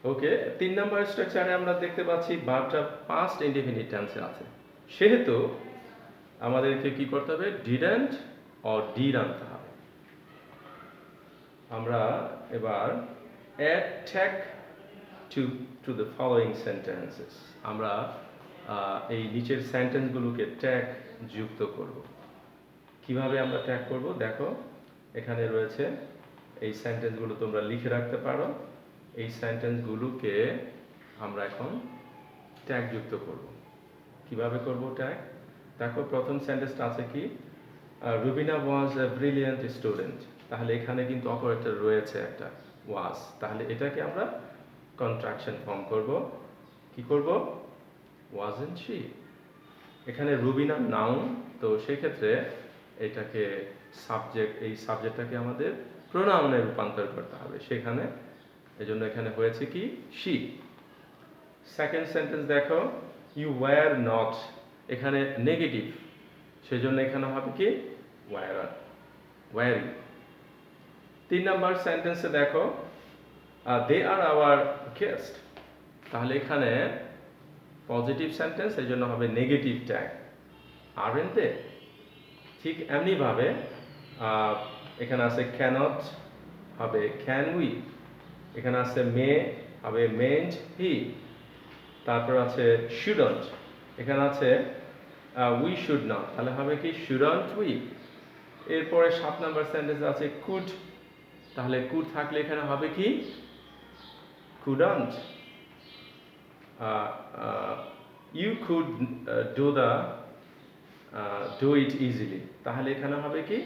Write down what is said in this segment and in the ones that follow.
ওকে, ৩ number স্ট্রাকচারে আমরা দেখতে পাচ্ছি ভার্বটা পাস্ট ইনডেফিনিট টেন্সে আছে। সেহেতু আমাদেরকে কি করতে হবে? ডিডন্ট অর ডিড আনতে হবে। আমরা এবার add tag to the following sentences. আমরা এই নিচের সেন্টেন্সগুলোকে ট্যাগ যুক্ত করব। কিভাবে আমরা ট্যাগ করব? দেখো এখানে রয়েছে, এই সেন্টেন্সগুলো তোমরা লিখে রাখতে পারো। এই সেন্টেন্সগুলোকে আমরা এখন ট্যাগ যুক্ত করব। কিভাবে করব ট্যাগ? দেখো প্রথম সেন্টেন্সটা আছে কি? রুবিনা ওয়াজ এ ব্রিলিয়েন্ট স্টুডেন্ট। তাহলে এখানে কিন্তু অপারেটর রয়েছে একটা ওয়াজ, তাহলে এটাকে আমরা কন্ট্রাকশন ফর্ম করব। কি করব? Wasn't she. এখানে রুবিনা নাউন, তো সেক্ষেত্রে এটাকে সাবজেক্ট, এই সাবজেক্টটাকে আমাদের প্রোনাউনে রূপান্তর করতে হবে। সেখানে এজন্য এখানে হয়েছে কি? শি। সেকেন্ড সেন্টেন্স দেখো, ইউ ওয়্যার নট। এখানে নেগেটিভ, সেজন্য এখানে হবে কি? Wire, wiring. 3 নাম্বার সেন্টেন্সে দেখো, দে আর আওয়ার গেস্ট। তাহলে এখানে পজিটিভ সেন্টেন্স, এই জন্য হবে নেগেটিভ ট্যাগ, আরএন্ট দে। ঠিক এমনিভাবে এখানে আছে ক্যানট, হবে ক্যান উই। এখানে আছে মে, হবে মেন্ট হি। তারপর আছে শুডন্ট, এখানে আছে উই শুড নট, তাহলে হবে কি? Shouldn't we. এরপরে 7 নাম্বার সেন্টেন্স আছে কুড, তাহলে কুড থাকলে এখানে হবে কি? Couldn't. You could do it easily, তাহলে এখানে হবে কি?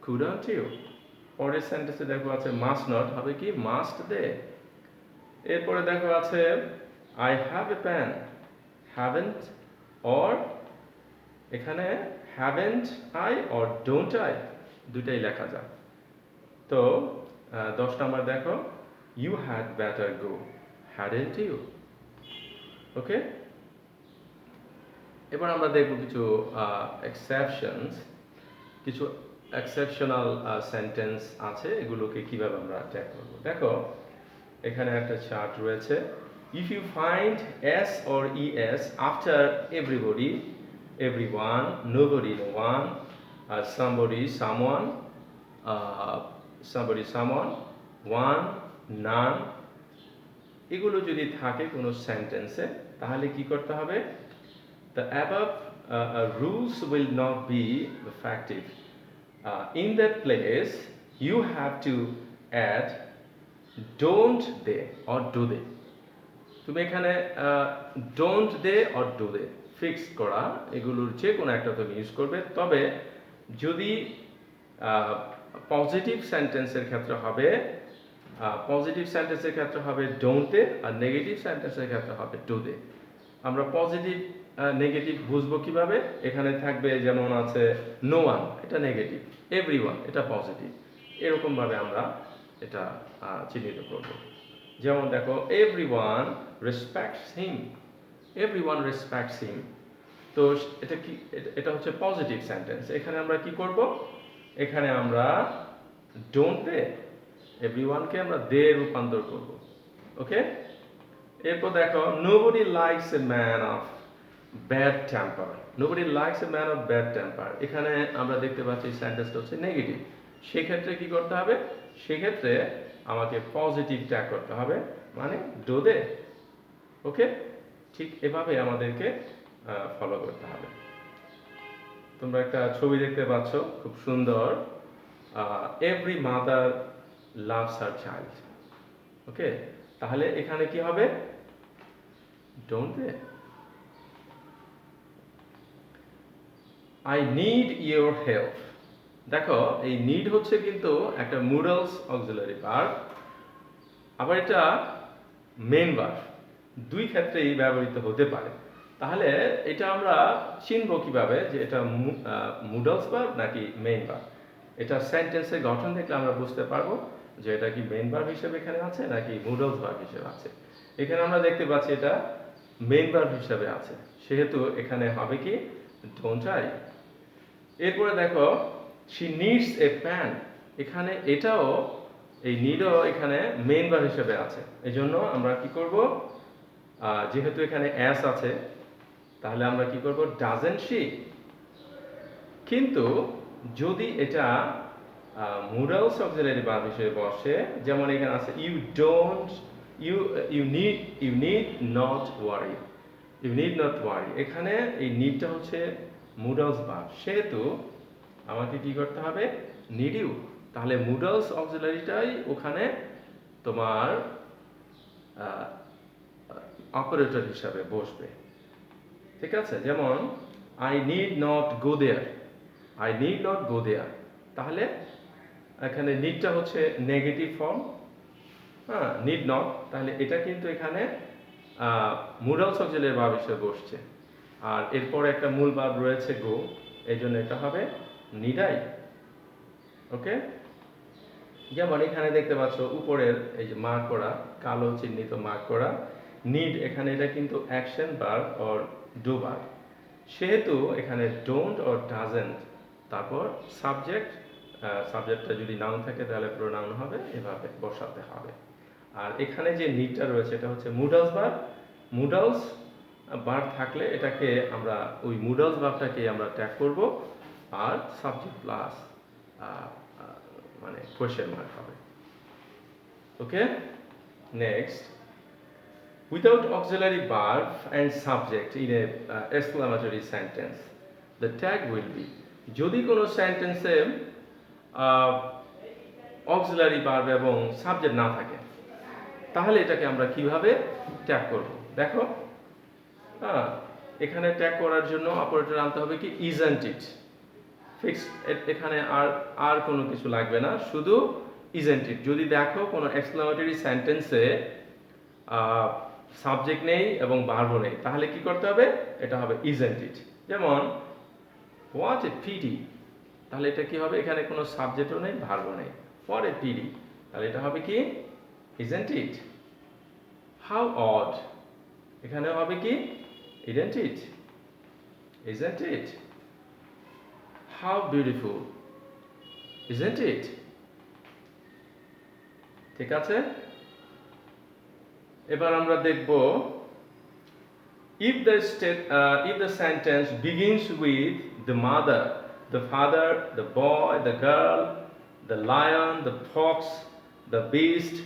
Couldn't you. পরের সেন্টেন্সে দেখো আছে মাস্ট নট, হবে কি? Must they. এরপরে দেখো আছে I have a pan, haven't or, এখানে haven't I or don't I, দুটাই লেখা যায়। তো 10 নাম্বার দেখো, you had better go, hadn't you. Okay, এবার আমরা দেখব কিছু এক্সেপশনস, কিছু এক্সেপশনাল সেন্টেন্স আছে, এগুলোকে কিভাবে আমরা ট্যাগ করব। দেখো এখানে একটা চার্ট রয়েছে। If you find s or es after everybody, everyone, nobody, no one, somebody, someone, somebody, someone, one, none, এগুলো যদি থাকে কোনো সেন্টেন্সে, তাহলে কি করতে হবে? The above rules will not be effective. In that place, you have to add don't they or do they. তুমি এখানে don't they or do they fix করা, এগুলোর যে কোনো একটা তুমি ইউজ করবে। তবে যদি পজিটিভ সেন্টেন্সের ক্ষেত্রে হবে, পজিটিভ সেন্টেন্সের ক্ষেত্রে হবে ডোন্ট দে, আর নেগেটিভ সেন্টেন্সের ক্ষেত্রে হবে ডু দে। আমরা পজিটিভ নেগেটিভ বুঝবো কিভাবে? এখানে থাকবে যেমন আছে নো ওয়ান, এটা নেগেটিভ, এভরিওয়ান এটা পজিটিভ, এরকমভাবে আমরা এটা চিহ্নিত করব। যেমন দেখো এভরিওয়ান রেসপেক্টস হিম, এভরিওয়ান রেসপেক্টস হিম। তো এটা কি? এটা হচ্ছে পজিটিভ সেন্টেন্স। এখানে আমরা কি করব? এখানে আমরা ডোন্ট দে, এভরিওয়ানকে আমরা দে রূপান্তর করব। ওকে, এরপর দেখো nobody likes a man of bad temper, nobody likes a man of bad temper. এখানে আমরা দেখতে পাচ্ছি সেন্টেন্সটা হচ্ছে নেগেটিভ। সেক্ষেত্রে কি করতে হবে? সেক্ষেত্রে আমাকে পজিটিভ ট্যাগ করতে হবে, মানে ডো দে। ওকে, ঠিক এভাবে আমাদেরকে ফলো করতে হবে। তোমরা একটা ছবি দেখতে পাচ্ছ, খুব সুন্দর। Every mother loves her child. Okay, তাহলে এখানে কি হবে? Don't they. I need your help. দেখো এই নিড হচ্ছে কিন্তু একটা মুডালস অক্সিলারি ভার্ব, আবার এটা মেন ভার্ব, দুই ক্ষেত্রেই ব্যবহৃত হতে পারে। তাহলে এটা আমরা চিনব কিভাবে যে এটা মুডালস ভার্ব নাকি মেইন ভার্ব? এটা সেন্টেন্সের গঠন দেখলে আমরা বুঝতে পারবো যে এটা কি মেইন ভার্ব হিসেবে এখানে আছে নাকি মুডালস ভার্ব হিসেবে আছে। এখানে আমরা দেখতে পাচ্ছি এটা মেইন ভার্ব হিসেবে আছে, সেহেতু এখানে হবে কি? Don't I. এরপরে দেখো শি নিডস এ প্যান, এখানে এটাও এই নিডও এখানে মেইন ভার্ব হিসেবে আছে। এই জন্য আমরা কি করব, যেহেতু এখানে অ্যাস আছে তাহলে আমরা কি করব, ডাজেন্ট শি। কিন্তু যদি এটা মোডালস অক্সিলারি ভার্ব হিসেবে বসে, যেমন এখানে আছে you don't you need not worry, you need not worry, এখানে এই নিডটা হচ্ছে মোডালস ভার্ব, সেহেতু আমাকে কি করতে হবে, নিড ইউ। তাহলে মোডালস অক্সিলারিটাই ওখানে তোমার অপারেটর হিসাবে বসবে, ঠিক আছে। যেমন I need not go there, I need not go there, তাহলে এখানে নিডটা হচ্ছে নেগেটিভ ফর্ম, হ্যাঁ, নিড নট, তাহলে এটা কিন্তু এখানে মোডালস অক্সিলারি ভার্ব হিসেবে বসছে। আর এরপরে একটা মূল ভার্ব রয়েছে গো, এই জন্য এটা হবে নিড আই। ওকে, যেমন এখানে দেখতে পাচ্ছ উপরের এই যে মার্ক করা, কালো চিহ্নিত মার্ক করা নিড, এখানে এটা কিন্তু action verb or do verb, সেহেতু এখানে ডোন্ট অর ডাজেন্ট, তারপর সাবজেক্ট, সাবজেক্টটা যদি নাউন থাকে তাহলে প্রোনাউন হবে, এভাবে বসাতে হবে। আর এখানে যে নিডটা রয়েছে এটা হচ্ছে মুডালস ভার্ব, মুডালস ভার্ব থাকলে এটাকে আমরা ওই মুডালস ভার্বটাকে আমরা ট্যাগ করব, আর সাবজেক্ট প্লাস মানে কোয়েশ্চেন মার্ক হবে। ওকে, next, without auxiliary verb and subject in a exclamatory sentence, the tag will be, যদি কোনো সেন্টেন্সে অক্সিলারি ভার্ব এবং সাবজেক্ট না থাকে তাহলে এটাকে আমরা কিভাবে ট্যাগ করব, দেখো, হ্যাঁ, এখানে ট্যাগ করার জন্য অপারেটর আনতে হবে কি, ইজন্ট ইট, ফিক্স, এখানে আর কোনো কিছু লাগবে না, শুধু ইজন্ট ইট। যদি দেখো কোনো এক্সক্লামেটরি সেন্টেন্সে সাবজেক্ট নেই এবং ভার্বও নেই তাহলে কি করতে হবে, এটা হবে ইজন্ট ইট। যেমন হোয়াট এ পিটি, তাহলে এটা কি হবে, এখানে কোনো সাবজেক্টও নেই ভার্বও নেই, হোয়াট এ পিটি, তাহলে এটা হবে কি, ইজন্ট ইট। হাউ অড, এখানে হবে কি, isn't it, isn't it. How beautiful, isn't it, ঠিক আছে। এবার আমরা দেখব, if the sentence begins with the mother, the father, the boy, the girl, the lion, the fox, the beast,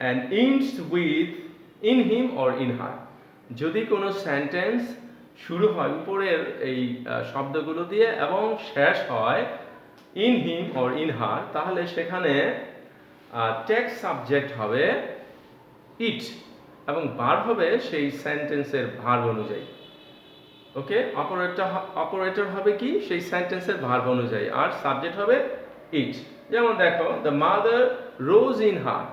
and ends with in him or in her, যদি কোনো sentence শুরু হয় উপরের এই শব্দগুলো দিয়ে এবং শেষ হয় in him or in her, তাহলে সেখানে টেক্সট সাবজেক্ট হবে ইট এবং ভার্ব হবে সেই সেন্টেন্সের ভার্ব অনুযায়ী। ওকে, অপারেটর হবে কি, সেই সেন্টেন্সের ভার্ব অনুযায়ী, আর সাবজেক্ট হবে ইট। যেমন দেখো, the mother rose in her,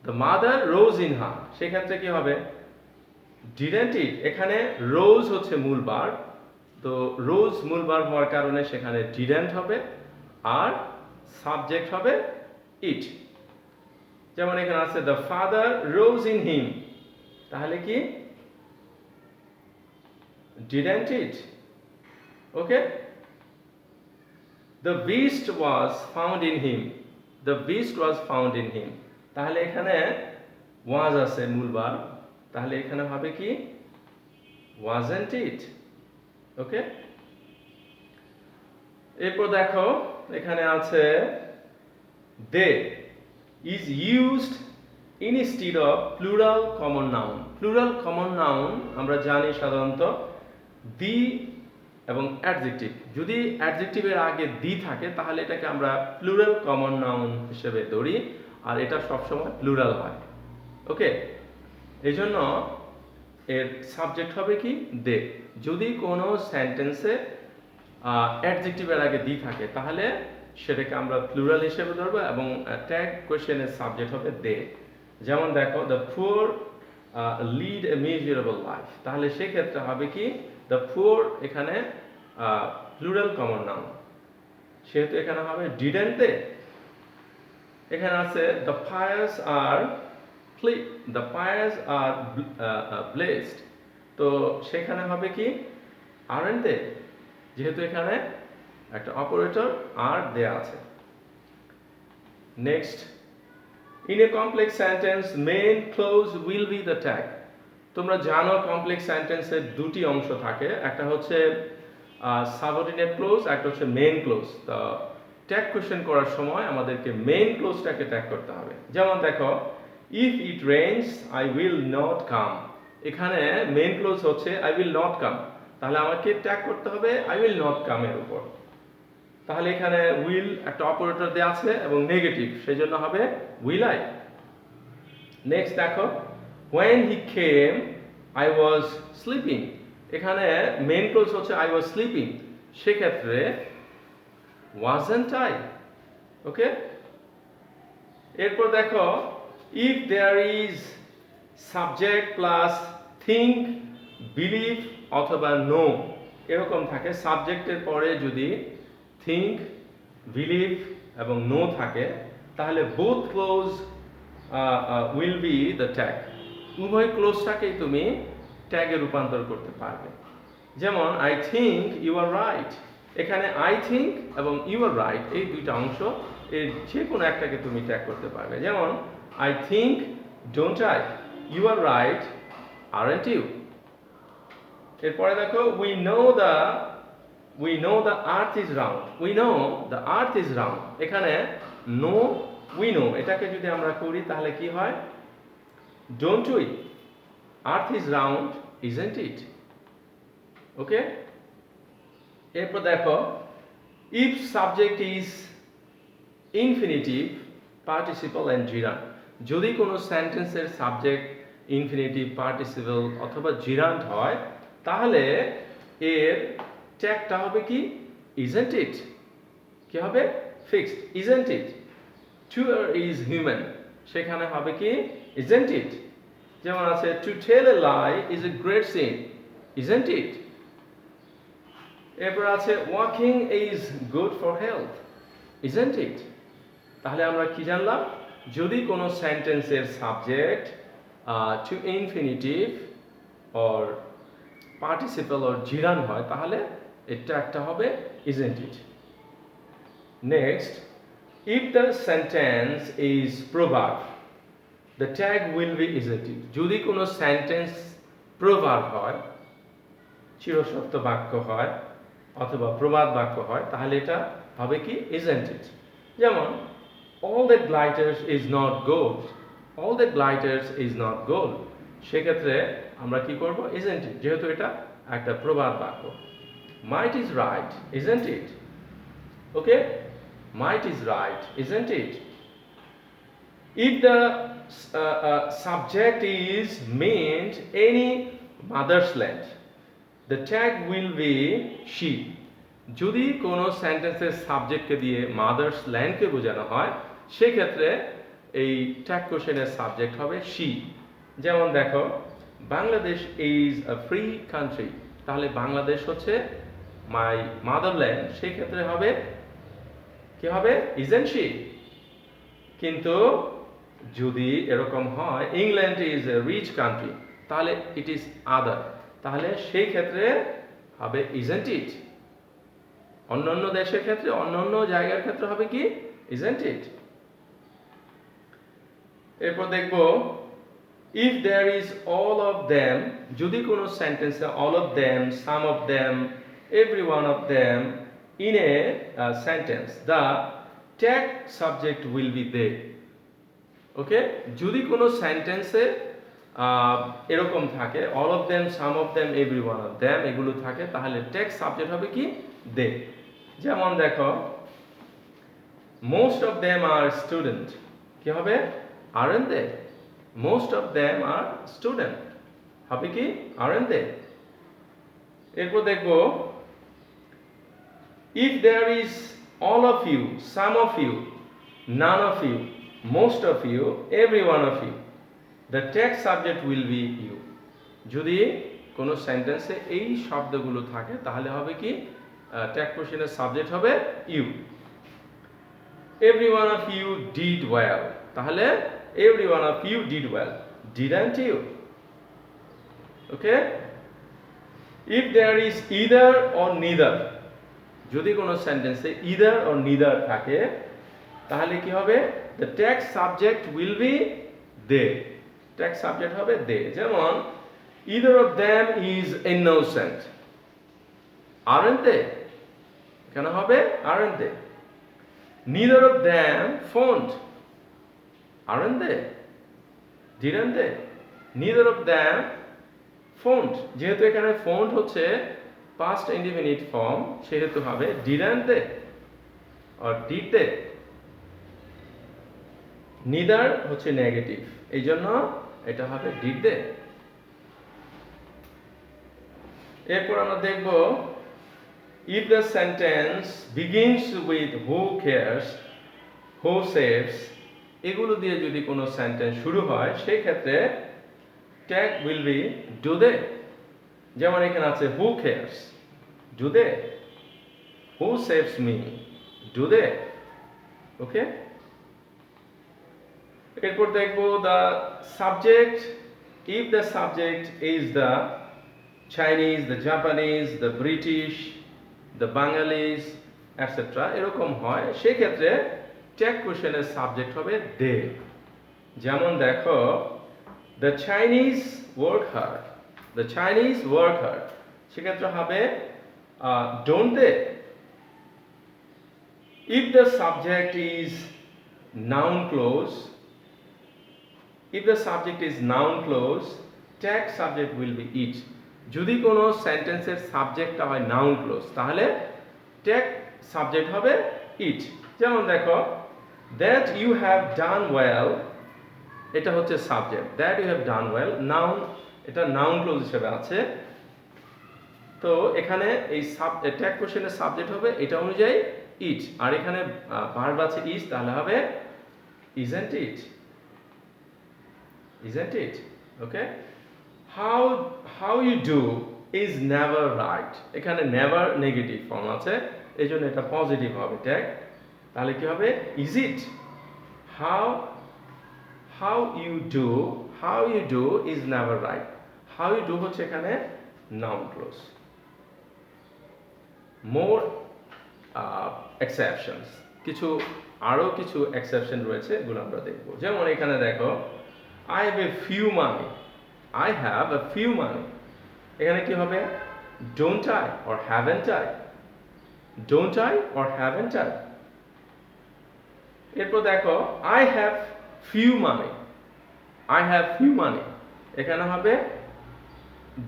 the mother rose in her, সেক্ষেত্রে কি হবে, ডিডন্ট ইট, এখানে রোজ হচ্ছে মূল ভার্ব, তো রোজ মূল ভার্ব হওয়ার কারণে সেখানে ডিডন্ট হবে, আর সাবজেক্ট হবে ইট। যেমন এখানে আছে the father rose in him, তাহলে কি, didn't it. Okay, the beast was found in him, the beast was found in him, তাহলে এখানে ওয়াজ আছে মূল ভার্ব, তাহলে এখানে হবে কি, ওয়াজন্ট ইট। ওকে, এরপর দেখো এখানে আছে দে is used instead of plural common noun. Plural common noun আমরা জানি সাধারণত দি এবং অ্যাডজেক্টিভ, যদি অ্যাডজেক্টিভের আগে দি থাকে তাহলে এটাকে আমরা প্লুরাল কমন নাউন হিসেবে ধরি, আর এটা সবসময় প্লুরাল হয়। ওকে, এই জন্য এর সাবজেক্ট হবে কি, দে। যদি কোনো সেন্টেন্সে অ্যাডজেক্টিভের আগে দি থাকে তাহলে সেটাকে আমরা প্লুরাল হিসেবে ধরবো এবং ট্যাগ কোয়েশ্চেনের সাবজেক্ট হবে দে। যেমন দেখো, the poor lead a miserable life, তাহলে সেক্ষেত্রে হবে কি, দ্য পুয়ার এখানে প্লুরাল কমন নাউন, সেহেতু এখানে হবে ডিডন্ট দে। এখানে আছে দ্য পায়াস আর ব্লেসড, তো সেখানে হবে কি, আরেন্ট দে, যেহেতু এখানে একটা অপারেটর আর দেয়া আছে। Next, In a complex sentence, main clause will be the tag. তোমরা জানো কমপ্লেক্স সেন্টেন্সের দুটি অংশ থাকে, একটা হচ্ছে সাবঅর্ডিনেট ক্লোজ, একটা হচ্ছে মেইন ক্লোজ। তো ট্যাগ কোশ্চেন করার সময় আমাদেরকে মেইন ক্লোজটাকে ট্যাগ করতে হবে। যেমন দেখো, if it rains I will not come, এখানে মেইন ক্লোজ হচ্ছে আই উইল নট কাম, তাহলে আমাকে ট্যাগ করতে হবে আই উইল নট কাম এর উপর। তাহলে এখানে উইল একটা অপারেটর দেওয়া আছে এবং নেগেটিভ, সেই জন্য হবে উইল আই। নেক্সট দেখো, when he came I was sleeping, এখানে মেইন ক্লোজ হচ্ছে I was sleeping, সেক্ষেত্রে wasn't I, ওকে। এরপর দেখো, if there is subject plus think, believe অথবা know এরকম থাকে, সাবজেক্টের পরে যদি think, believe এবং know থাকে তাহলে both clause will be the tag, উভয় ক্লোজটাকেই তুমি ট্যাগে রূপান্তর করতে পারবে। যেমন I think you are right, এখানে আই থিঙ্ক এবং ইউ আর রাইট এই দুইটা অংশ, এর যে কোনো একটাকে তুমি ট্যাগ করতে পারবে। যেমন I think don't I, you are right aren't you. এরপরে দেখো, we know the earth is round, we know the earth is round, এখানে নো উই নো এটাকে যদি আমরা করি তাহলে কি হয়, don't we, earth is round isn't it, okay। এরপর দেখো, if subject is infinitive, participle and gerund, যদি কোনো সেন্টেন্সের সাবজেক্ট ইনফিনিটিভ, পার্টিসিপল অথবা জিরান্ট হয় তাহলে এর ট্যাগটা হবে কি, isn't it, কি হবে, fixed, isn't it। Tour is human, সেখানে হবে কি, isn't it। যেমন আছে, to tell a lie is a great sin, isn't it। এরপর আছে, walking is good for health, isn't it। তাহলে আমরা কি জানলাম, যদি কোনো সেন্টেন্সের subject to infinitive or participle or gerund হয় তাহলে এটা একটা হবে isn't it। Next, if the sentence is proverb, the tag will be isn't it। যদি কোনো সেন্টেন্স প্রভার্ব হয়, চিরসত্য বাক্য হয় অথবা প্রবাদ বাক্য হয় তাহলে এটা হবে কি, isn't it। যেমন all that glitters is not gold, all that glitters is not gold, সেক্ষেত্রে আমরা কি করব, isn't it, যেহেতু এটা একটা প্রবাদ বাক্য। might is right isn't it, okay, might is right isn't it। if the subject is meant any mother's land, the tag will be she। যদি কোনো সেন্টেন্সের সাবজেক্টকে দিয়ে মাদার্স ল্যান্ডকে বোঝানো হয় সেক্ষেত্রে এই ট্যাগ কোশ্চেনের সাবজেক্ট হবে she। যেমন দেখো, Bangladesh is a free country, তাহলে বাংলাদেশ হচ্ছে মাই মাদারল্যান্ড, সেই ক্ষেত্রে হবে কি হবে, isn't she। কিন্তু যদি এরকম হয় England is a rich country তাহলে ইট ইজ আদার, তাহলে সেই ক্ষেত্রে হবে isn't it। অন্যান্য দেশের ক্ষেত্রে, অন্যান্য জায়গার ক্ষেত্রে হবে কি, isn't it। এরপর দেখব, if there is all of them, যদি কোনো সেন্টেন্সে all of them, some of them, every one of them in a sentence, the tag subject will be they, ওকে। যদি কোনো সেন্টেন্সে এরকম থাকে all of them, some of them, every one of them এগুলো থাকে তাহলে ট্যাগ সাবজেক্ট হবে কি, they। যেমন দেখো, most of them are student, কি হবে, aren't they, most of them are student হবে কি, aren't they। এরপর দেখব, if there is all of you, some of you, none of you, most of you, every one of you, the tag subject will be you। যদি কোনো সেন্টেন্সে এই শব্দগুলো থাকে তাহলে হবে কি, ট্যাগ কোশ্চেনের সাবজেক্ট হবে you। every one of you did well, তাহলে every one of you did well, didn't you, okay। if there is either or neither, যদি কোনো সেন্টেন্সে either or neither থাকে তাহলে কি হবে, the tag subject will be they, tag subject হবে they. যেমন either of them is innocent, aren't they? কেন হবে aren't they? Neither of them phoned, aren't they? Didn't they? Neither of them phoned, যেহেতু এখানে phoned হচ্ছে past indefinite form, সেহেতু হবে didn't they or did they? neither হচ্ছে negative, এই জন্য এটা হবে did they। এরপর আমরা দেখব if the sentence begins with who cares, who saves, এগুলো দিয়ে যদি কোনো সেন্টেন্স শুরু হয় সেই ক্ষেত্রে tag will be do they। যেমন এখানে আছে who cares, do they? who saves me, do they? ওকে, এরপর দেখব the subject, if the subject is the Chinese, the Japanese, the British, the Bengalis, etc. এরকম হয় সেই ক্ষেত্রে ট্যাগ কোশ্চেনের সাবজেক্ট হবে they। যেমন দেখো the Chinese work hard, the Chinese work hard, সেক্ষেত্রে হবে don't they? if the subject is noun clause, if the subject is noun clause, tag subject will be it। যদি কোনো সেন্টেন্সের সাবজেক্টটা হয় নাউন ক্লোজ তাহলে ট্যাগ সাবজেক্ট হবে it. যেমন দেখো that you have done well, এটা হচ্ছে subject, that you have done well noun, এটা নাউন ক্লোজ হিসেবে আছে। তো এখানে এই ট্যাগ কোশ্চেনের সাবজেক্ট হবে এটা অনুযায়ী ইট, আর এখানে ভার্ব আছে ইজ, তাহলে হবে isn't it, isn't it? okay, how you do is never right, এখানে never নেগেটিভ ফর্ম আছে এই জন্য এটা পজিটিভ হবে ট্যাগ। তাহলে কি হবে is it, how you do is never right, how you do হচ্ছে এখানে নাউন ক্লোজ। মোর এক্সেপশনস, আরো কিছু এক্সেপশন রয়েছে, এগুলো আমরা দেখব। যেমন এখানে দেখো I have a few money, I have a few money, এখানে কি হবে don't I or haven't I, don't I or haven't I। এরপর দেখো I have few money, I have few money, এখানে হবে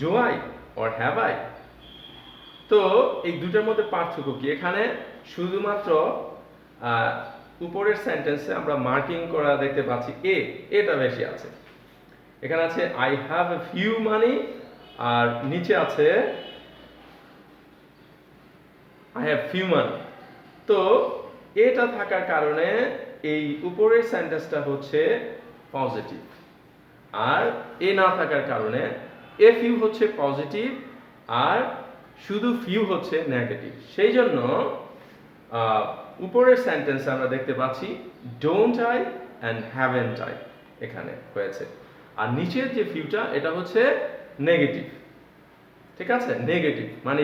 do I or have I। তো এই দুটোর মধ্যে পার্থক্য কি, এখানে শুধুমাত্র উপরের সেন্টেন্সে আমরা মার্কিং করা দেখতে পাচ্ছি এটা বেশি আছে, এখানে আছে I have a few money আর নিচে আছে I have few money। তো এটা থাকার কারণে এই উপরের সেন্টেন্সটা হচ্ছে পজিটিভ, আর না থাকার কারণে a few হচ্ছে পজিটিভ আর শুধু few হচ্ছে নেগেটিভ। সেই জন্য উপরের সেন্টেন্সে আমরা দেখতে পাচ্ছি don't I and haven't I এখানে হয়েছে, আর নিচের যে ফিউটা এটা হচ্ছে নেগেটিভ। ঠিক আছে, নেগেটিভ মানে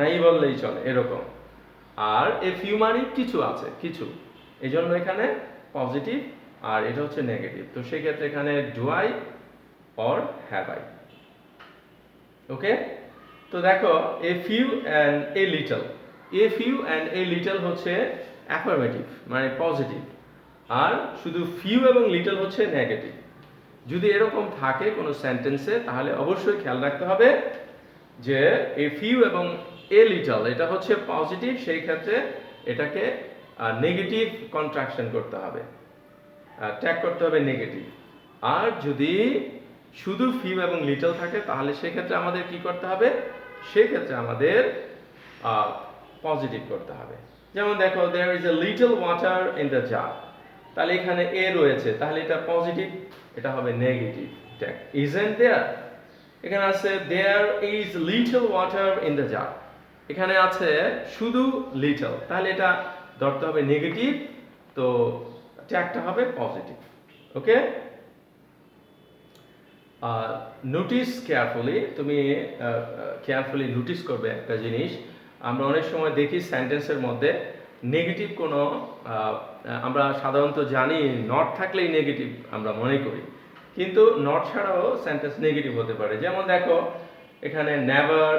নাই বললেই চলে এরকম, আর এ ফিউ মানে কিছু আছে, কিছু, এই জন্য এখানে পজিটিভ আর এটা হচ্ছে নেগেটিভ। তো সেই ক্ষেত্রে এখানে do I or have I. Okay, তো দেখো a few and a little, a few and a little হচ্ছে অ্যাফার্মেটিভ মানে পজিটিভ, আর শুধু ফিউ এবং লিটল হচ্ছে নেগেটিভ। যদি এরকম থাকে কোনো সেন্টেন্সে তাহলে অবশ্যই খেয়াল রাখতে হবে যে এ ফিউ এবং এ লিটল এটা হচ্ছে পজিটিভ, সেই ক্ষেত্রে এটাকে নেগেটিভ কন্ট্রাকশন করতে হবে, ট্যাগ করতে হবে নেগেটিভ। আর যদি শুধু ফিউ এবং লিটল থাকে তাহলে সেক্ষেত্রে আমাদের কি করতে হবে, সেক্ষেত্রে আমাদের পজিটিভ করতে হবে। যেমন দেখো there is a little water in the jar, তাহলে এখানে এ রয়েছে তাহলে এটা পজিটিভ, এটা হবে নেগেটিভ ট্যাগ। isn't there, এখানে আছে there is little water in the jar, এখানে আছে শুধু লিটল, তাহলে এটা ধরতে হবে নেগেটিভ, তো ট্যাগটা হবে পজিটিভ। ওকে, নোটিস কেয়ারফুলি, তুমি কেয়ারফুলি নোটিস করবে একটা জিনিস। আমরা অনেক সময় দেখি সেন্টেন্সের মধ্যে নেগেটিভ কোনো আমরা সাধারণত জানি নট থাকলেই নেগেটিভ আমরা মনে করি, কিন্তু নট ছাড়াও সেন্টেন্স নেগেটিভ হতে পারে। যেমন দেখো এখানে never,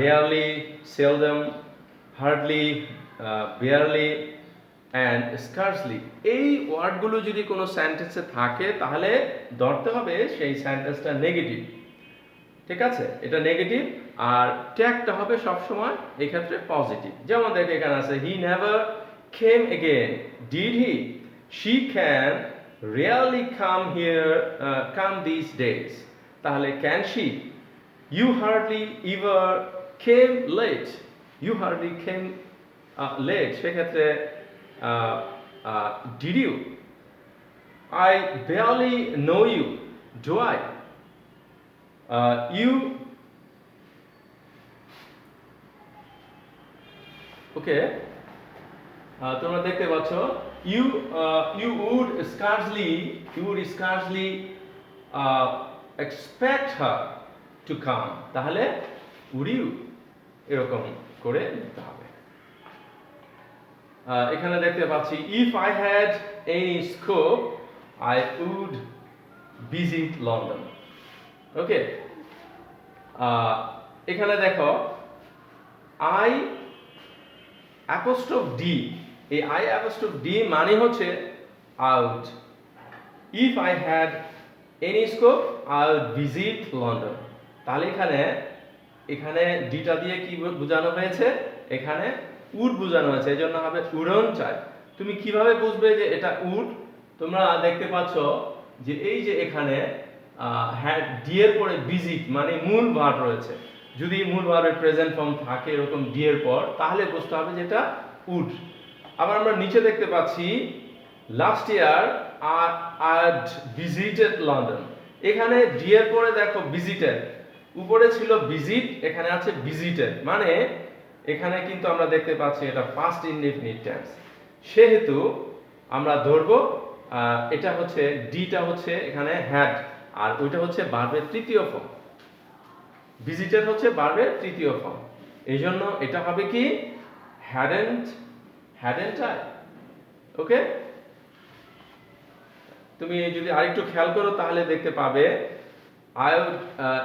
rarely, seldom, hardly, barely and scarcely, এই ওয়ার্ডগুলো যদি কোনো সেন্টেন্সে থাকে তাহলে ধরতে হবে সেই সেন্টেন্সটা নেগেটিভ। ঠিক আছে, এটা নেগেটিভ। আর ট্যাগটা হবে সবসময় এই ক্ষেত্রে পজিটিভ। যেমন দেখো এখানে আছে he never came again, did he, she can really come here, come this days, তাহলে can she. You hardly ever came late, you hardly came late, সেক্ষেত্রে did you, I barely know you, do I, you, okay, তোমরা দেখতে পাচ্ছ you would scarcely expect her to come, তাহলে would you এরকম করে লিখতে হবে। এখানে দেখতে পাচ্ছি if I had any scope I would visit London, okay. এখানে দেখো আই অ্যাপোস্ট্রফ ডি, এই আই অ্যাপোস্ট্রফ ডি মানে হচ্ছে আউট। If I had any scope I would visit London, তাহলে এখানে ডিটা দিয়ে কি বোঝানো হয়েছে, এখানে উড বোঝানো হয়েছে, এই জন্য হবে উড়ন চাই। তুমি কিভাবে বুঝবে যে এটা উড? তোমরা দেখতে পাচ্ছ যে এই যে এখানে ডি এর পরে ভিজিট মানে মূল ভার্ব রয়েছে, যদি মূল ভার্বের প্রেজেন্ট ফর্ম থাকে এরকম ডি এর পর, তাহলে বুঝতে হবে যে এটা উড। আবার আমরা নিচে দেখতে পাচ্ছি last year I'd visited London, এখানে ডি এর পরে দেখো ভিজিটেড, উপরে ছিল ভিজিট, এখানে আছে ভিজিটেড, মানে এখানে কিন্তু আমরা দেখতে পাচ্ছি এটা পাস্ট ইনডেফিনিট টেন্স, সেহেতু আমরা ধরবো এটা হচ্ছে ডিটা হচ্ছে এখানে হ্যাড, আর ওইটা হচ্ছে ভার্বের তৃতীয় ফর্ম, ভিজিটেড হচ্ছে ভার্বের তৃতীয় ফর্ম, এই জন্য এটা হবে কি হ্যাডেন্ট আই, ওকে। তুমি যদি আরেকটু খেয়াল করো তাহলে দেখতে পাবে আই উড,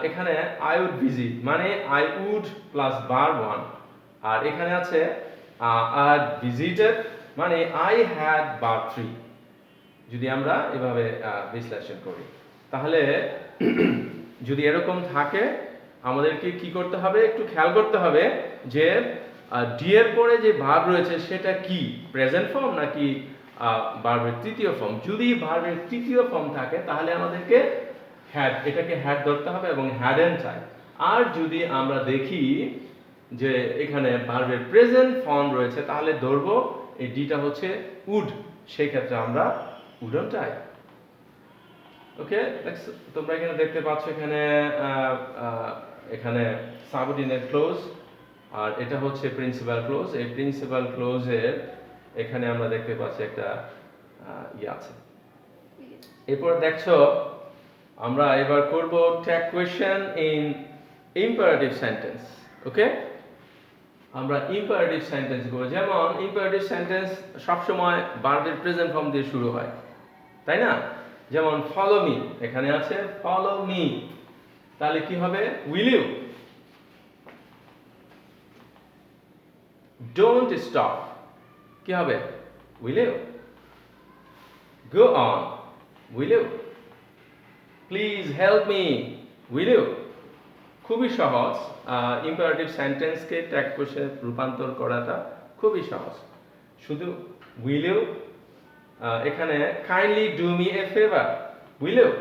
এখানে আই উড ভিজিট মানে I would plus verb one, আর এখানে আছে আই ভিজিটেড মানে আই হ্যাড ভার্ব থ্রি। যদি আমরা এভাবে বিশ্লেষণ করি তাহলে যদি এরকম থাকে আমাদেরকে কি করতে হবে, একটু খেয়াল করতে হবে যে ডি এর পরে যে ভার্ব রয়েছে সেটা কি প্রেজেন্ট ফর্ম নাকি ভার্বের তৃতীয় ফর্ম। যদি ভার্বের তৃতীয় ফর্ম থাকে তাহলে আমাদেরকে হ্যাড, এটাকে হ্যাড ধরতে হবে এবং হ্যাডেন্ট চাই। আর যদি আমরা দেখি যে এখানে ভার্বের প্রেজেন্ট ফর্ম রয়েছে তাহলে ধরবো এই ডিটা হচ্ছে উড, সেই ক্ষেত্রে আমরা উডন্ট আই, ওকে। তোমরা এখানে দেখতে পাচ্ছ এখানে সাবঅর্ডিনেট ক্লোজ, আর এটা হচ্ছে প্রিন্সিপাল ক্লোজ। এই প্রিন্সিপাল ক্লোজের এখানে আমরা দেখতে পাচ্ছি একটা আছে। এরপর দেখছো আমরা এবার করব tag question in imperative sentence, okay. আমরা ইম্পারেটিভ সেন্টেন্স করব, যেমন ইম্পারেটিভ সেন্টেন্স সবসময় ভার্বের প্রেজেন্ট ফর্ম দিয়ে শুরু হয়, তাই না? যেমন ফলো মি, এখানে আছে ফলো মি, তাহলে কি হবে উইল ইউ। ডোন্ট স্টপ, কি হবে will you. Go on, will you. Please help me, will you. খুবই সহজ, ইম্পারেটিভ সেন্টেন্সকে ট্যাগ কোয়েশ্চেনে রূপান্তর করাটা খুবই সহজ, শুধু উইল ইউ। এখানে kindly do me a favour, will you.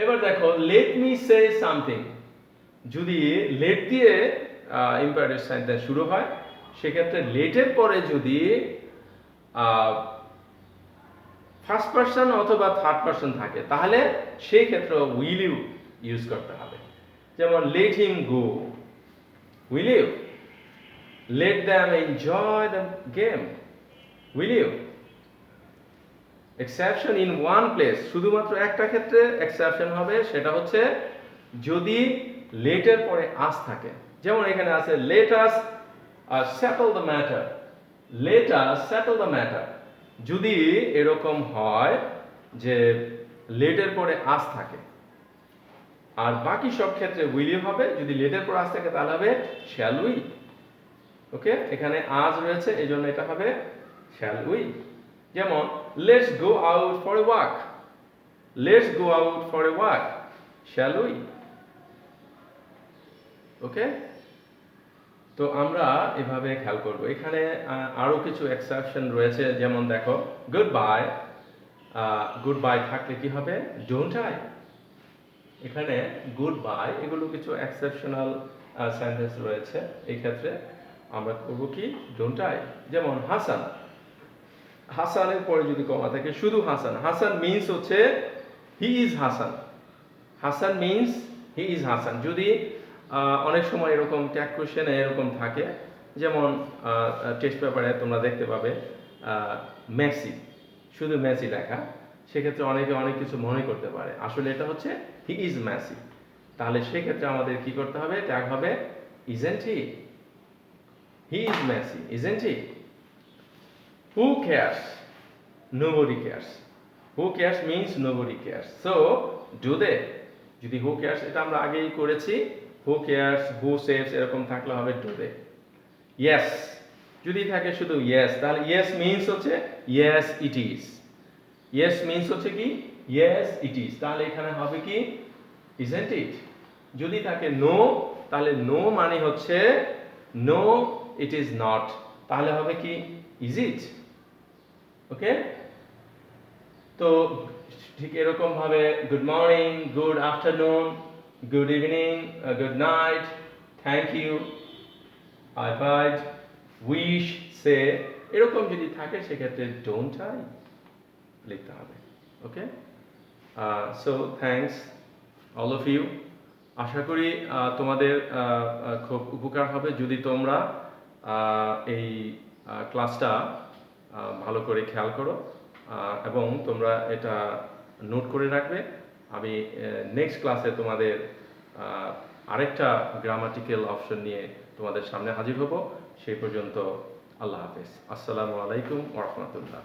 এবার দেখো লেট মি সে সামথিং, যদি লেট দিয়ে ইম্পারেটিভ সেন্টেন্স শুরু হয় সেক্ষেত্রে লেটের পরে যদি ফার্স্ট পারসন অথবা থার্ড পারসন থাকে তাহলে সেই ক্ষেত্রে উইল ইউ ইউজ করতে হবে। যেমন let him go, will you. Let them enjoy the game, will you. Exception in one place, শুধুমাত্র একটা ক্ষেত্রে এক্সেপশন হবে, সেটা হচ্ছে যদি লেটের পরে আস থাকে। যেমন এখানে আছে let us settle the matter, let us settle the matter। যদি এরকম হয় যে let এর পরে আস থাকে আর বাকি সব ক্ষেত্রে will হবে, যদি let এর পরে আস থাকে তাহলে হবে shall we। ওকে, এখানে আজ রয়েছে এই জন্য এটা হবে shall we। যেমন let's go out for a walk, let's go out for a walk, shall we। ওকে, তো আমরা এভাবে খেয়াল করব। এখানে আরো কিছু এক্সেপশন রয়েছে, যেমন দেখো গুড বাই, গুড বাই থাকলে কি হবে ডোন্ট আই। এখানে গুড বাই এগুলো কিছু এক্সেপশনাল সেন্টেন্স রয়েছে, এই ক্ষেত্রে আমরা করব কি ডোন্ট আই। যেমন হাসান, হাসানের পরে যদি কমা থাকে শুধু হাসান, হাসান মিন্স হচ্ছে he is Hasan, Hasan means he is Hasan. যদি অনেক সময় এরকম ট্যাগ কোশ্চেনে এরকম থাকে, যেমন টেস্ট পেপারে তোমরা দেখতে পাবে মেসি, শুধু মেসি লেখা, সেক্ষেত্রে অনেকে অনেক কিছু মনে করতে পারে আসলে এটা হচ্ছে হি ইজ মেসি। তাহলে সেক্ষেত্রে আমাদের কি করতে হবে, ট্যাগ হবে isn't he, he is messy isn't he. Who cares, nobody cares, who cares means nobody cares, so do they. যদি হু কেয়ার্স এটা আমরা আগেই করেছি, হু কেয়ার্স, হু সেভস এরকম থাকলে হবে ডু দে। ইয়েস যদি থাকে শুধু ইয়েস, তাহলে ইয়েস মিন্স হচ্ছে yes it is, yes means হচ্ছে কি ইয়েস ইট ইজ, তাহলে এখানে হবে কি ইজেন্ট ইট। যদি থাকে নো, তাহলে নো মানে হচ্ছে নো ইট ইজ নট, তাহলে হবে কি ইজ ইট। ওকে, তো ঠিক এরকম ভাবে good morning, good afternoon, good evening, good night, thank you, I bid, wish, say, এরকম যদি থাকে সেক্ষেত্রে ডোন্ট আই লিখতে হবে। Okay, so thanks all of you. আশা করি তোমাদের খুব উপকার হবে যদি তোমরা এই ক্লাসটা ভালো করে খেয়াল করো এবং তোমরা এটা নোট করে রাখবে। আমি নেক্সট ক্লাসে তোমাদের আরেকটা গ্রামাটিক্যাল অপশন নিয়ে তোমাদের সামনে হাজির হব। সেই পর্যন্ত আল্লাহ হাফেজ, আসসালামু আলাইকুম ওয়া রাহমাতুল্লাহ।